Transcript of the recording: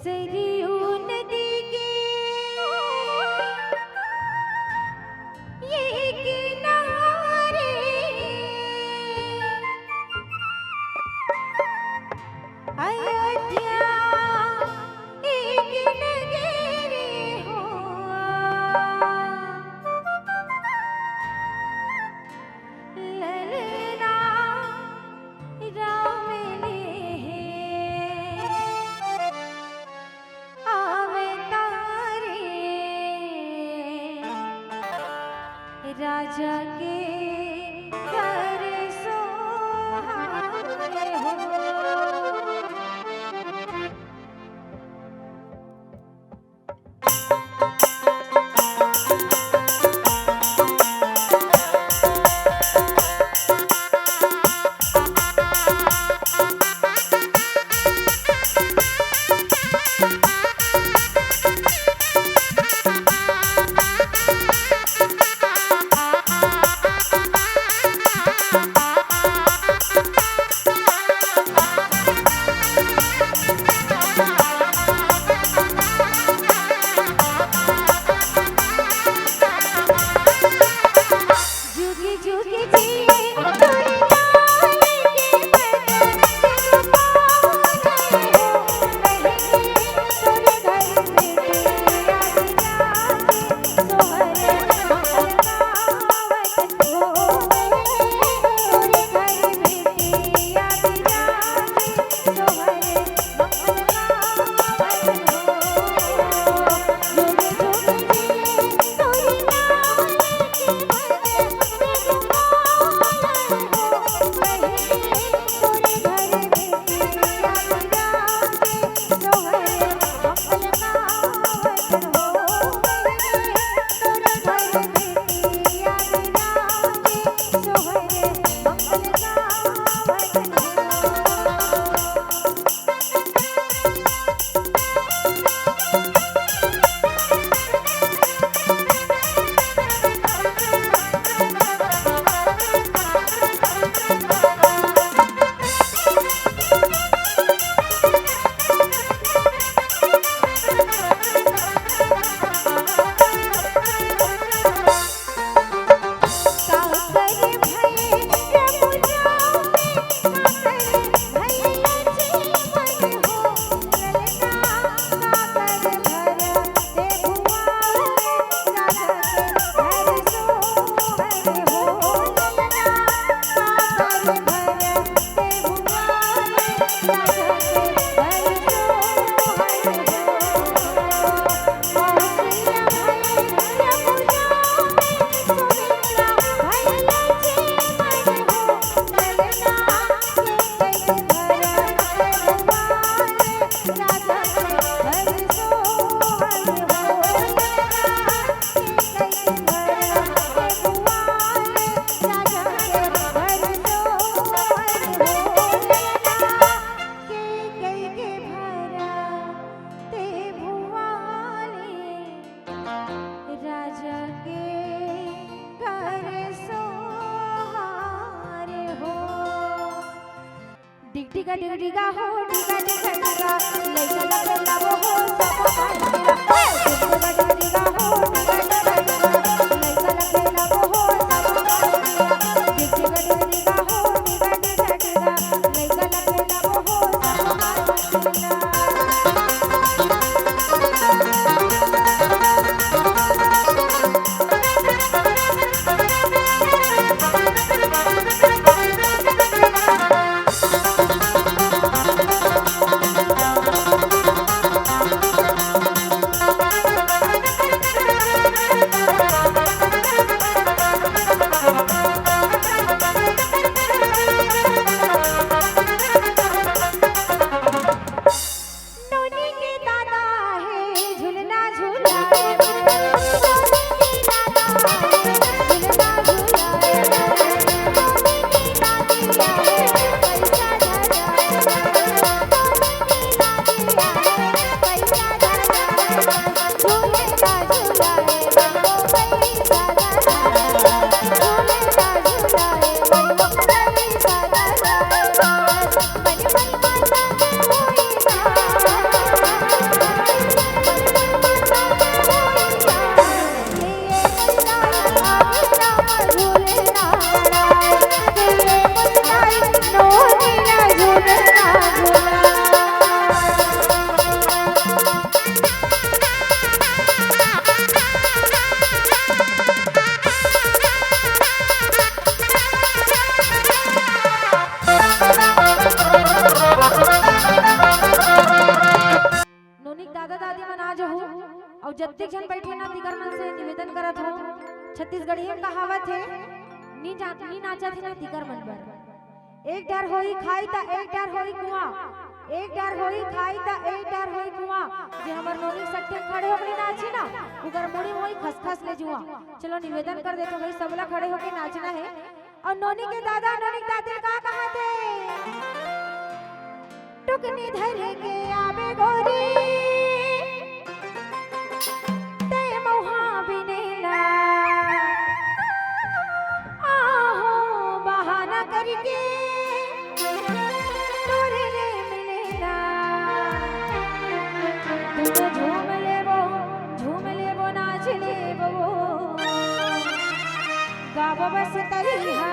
सरयू नदी के ये किनारे अयोध्या एक नगरी हो, ललना राम ने अवतारे राजा के घर सोहारे हो। डिगा डिगा हो डिगा डिगा डिगा लइका लगे लावो हो सब भाईरा डिगा डिगा हो डिगा डिगा डिगा लइका लगे लावो हो सब भाईरा डिगा डिगा हो डिगा डिगा डिगा लइका लगे लावो हो सब भाईरा। जब तक जन बैठे ना तिकर मन से निवेदन करत हो। छत्तीसगढ़ी में कहावत है, नी नाचा थे ना तिकर मन बर। एक डर होई खाई ता एक डर होई कुआं, एक डर होई खाई ता एक डर होई कुआं। जे हमर नोनी सट्टे खड़े होके नाची ना, उकर मुड़ी मोई खसखस ले जुआ। चलो निवेदन कर देते भाई सबला खड़े होके नाचना है। और नोनी के दादा नोनी के दादी का कहा थे, टुकनी धरे के आवे गोरी ते मोहा बिनेला, आहो बहाना करके तोरे ले मिलेला। तुम झूम लेबो नाच लेबो, गाबो बस तरिहा।